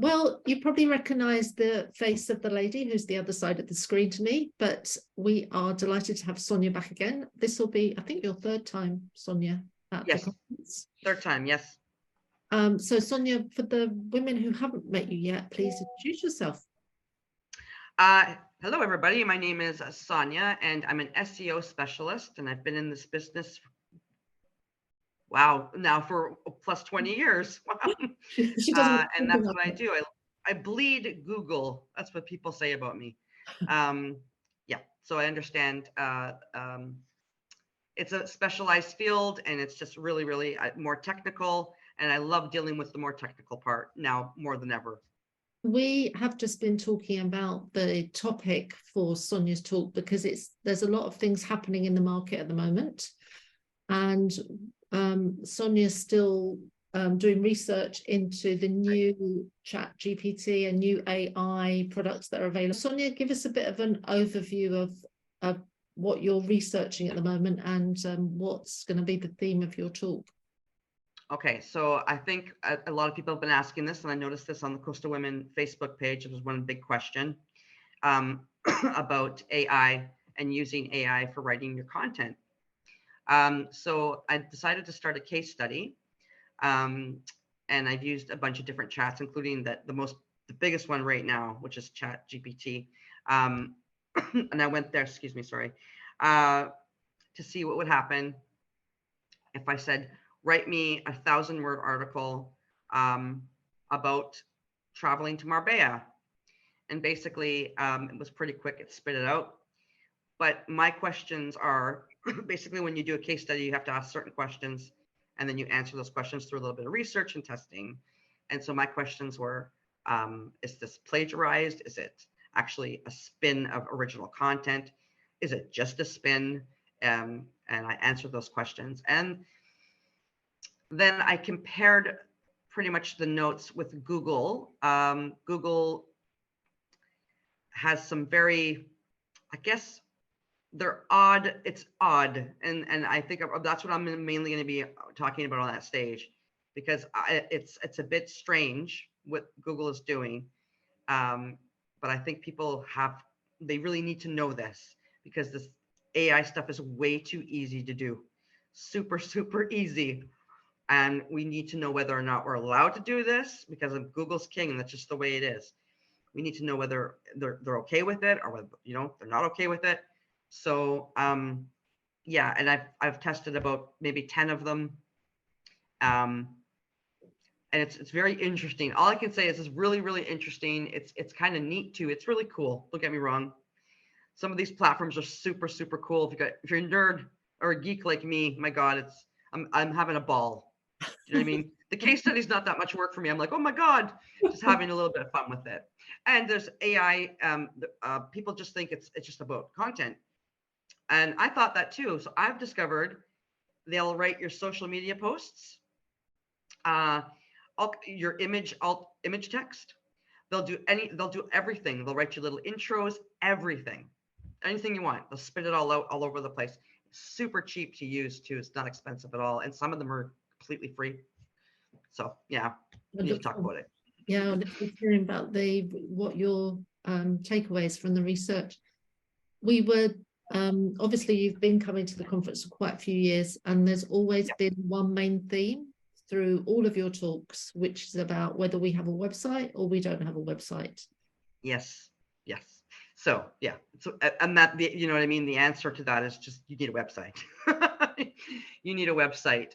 Well, you probably recognize the face of the lady who's the other side of the screen to me, but we are delighted to have Sonia back again. This will be, I think, your third time, Sonia, at the Yes, conference. third time, yes. So Sonia, for the women who haven't met you yet, please introduce yourself. Hello, everybody. My name is Sonia, and I'm an SEO specialist, and I've been in this business, wow, now for plus 20 years. She doesn't. And that's what I do. I bleed Google. That's what people say about me. Yeah, so I understand it's a specialized field, and it's just really, really more technical, and I love dealing with the more technical part now more than ever. We have just been talking about the topic for Sonia's talk because there's a lot of things happening in the market at the moment, and Sonia's still doing research into the new ChatGPT and new AI products that are available. Sonia, give us a bit of an overview of what you're researching at the moment and what's going to be the theme of your talk. Okay, so I think a lot of people have been asking this, and I noticed this on the Coastal Women Facebook page. It was one big question about AI and using AI for writing your content. So I decided to start a case study, and I've used a bunch of different chats, including the biggest one right now, which is ChatGPT. And I went there, excuse me, sorry, to see what would happen if I said, write me a 1,000-word article about traveling to Marbella. And basically, it was pretty quick. It spit it out. But my questions are basically, when you do a case study, you have to ask certain questions, and then you answer those questions through a little bit of research and testing. And so my questions were, is this plagiarized? Is it actually a spin of original content? Is it just a spin? And I answered those questions. And then I compared pretty much the notes with Google. Google has some very, I guess, they're odd. It's odd. And I think that's what I'm mainly going to be talking about on that stage, because it's a bit strange what Google is doing. But I think they really need to know this, because this AI stuff is way too easy to do. Super, super easy. And we need to know whether or not we're allowed to do this, because of Google's king, and that's just the way it is. We need to know whether they're okay with it, or whether, they're not okay with it. So yeah, and I've tested about maybe 10 of them, and it's very interesting. All I can say is it's really, really interesting. It's kind of neat too. It's really cool. Don't get me wrong. Some of these platforms are super, super cool. If you're a nerd or a geek like me, my God, I'm having a ball. Do you know what I mean? The case study is not that much work for me. I'm like, oh my God, just having a little bit of fun with it. And there's AI. People just think it's just about content. And I thought that too. So I've discovered they'll write your social media posts, your image text. They'll do everything. They'll write you little intros, everything, anything you want. They'll spit it all out all over the place. Super cheap to use too. It's not expensive at all. And some of them are completely free. So yeah, we need to talk about it. Yeah, I'm hearing about what your takeaways from the research. We were obviously you've been coming to the conference for quite a few years, and there's always been one main theme through all of your talks, which is about whether we have a website or we don't have a website. Yes. So yeah, and that you know what I mean. The answer to that is just you need a website. You need a website.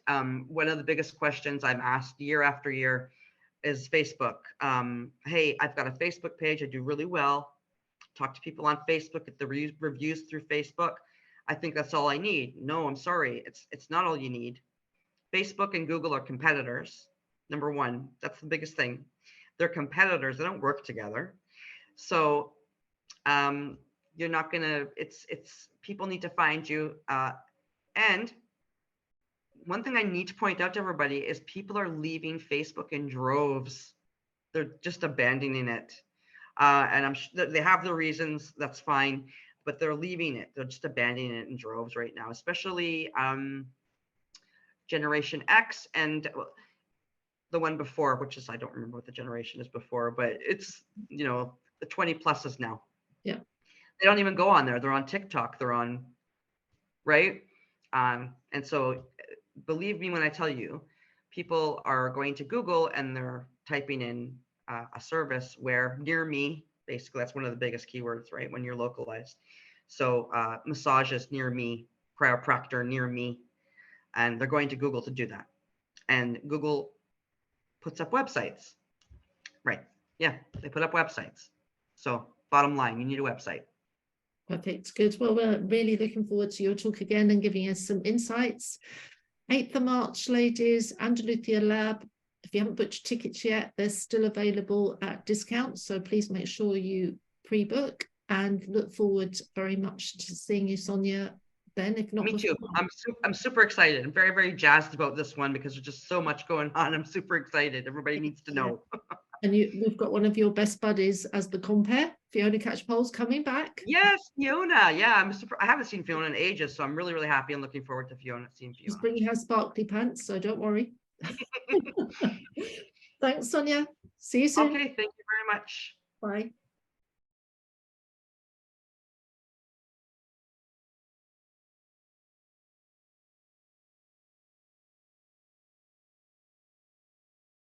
One of the biggest questions I'm asked year after year is Facebook. Hey, I've got a Facebook page. I do really well. Talk to people on Facebook, get the reviews through Facebook. I think that's all I need. No, I'm sorry. It's not all you need. Facebook and Google are competitors. Number one, that's the biggest thing. They're competitors. They don't work together. So you're not gonna. It's people need to find you. And one thing I need to point out to everybody is people are leaving Facebook in droves. They're just abandoning it. And I'm sure they have their reasons. That's fine, but they're leaving it. They're just abandoning it in droves right now, especially Generation X. And the one before, which is, I don't remember what the generation is before, but it's, you know, the 20 pluses now. Yeah. They don't even go on there. They're on TikTok. They're on, right? And so believe me when I tell you, people are going to Google and they're typing in a service where near me, basically, that's one of the biggest keywords, right? When you're localized. So massages near me, chiropractor near me, and they're going to Google to do that. And Google puts up websites, right? Yeah, they put up websites. So bottom line, you need a website. Perfect. Good. Well, we're really looking forward to your talk again and giving us some insights. 8th of March, ladies, Andalucia Lab. If you haven't booked your tickets yet, they're still available at discount. So please make sure you pre-book, and look forward very much to seeing you, Sonia, then, if not Me too. before. I'm super excited. I'm very, very jazzed about this one because there's just so much going on. I'm super excited. Everybody needs to know. And we've got one of your best buddies as the compere, Fiona Catchpole's coming back. Yes, Fiona. Yeah, I haven't seen Fiona in ages, so I'm really, really happy and looking forward to seeing Fiona. She's bringing her sparkly pants, so don't worry. Thanks, Sonia. See you soon. Okay, thank you very much. Bye.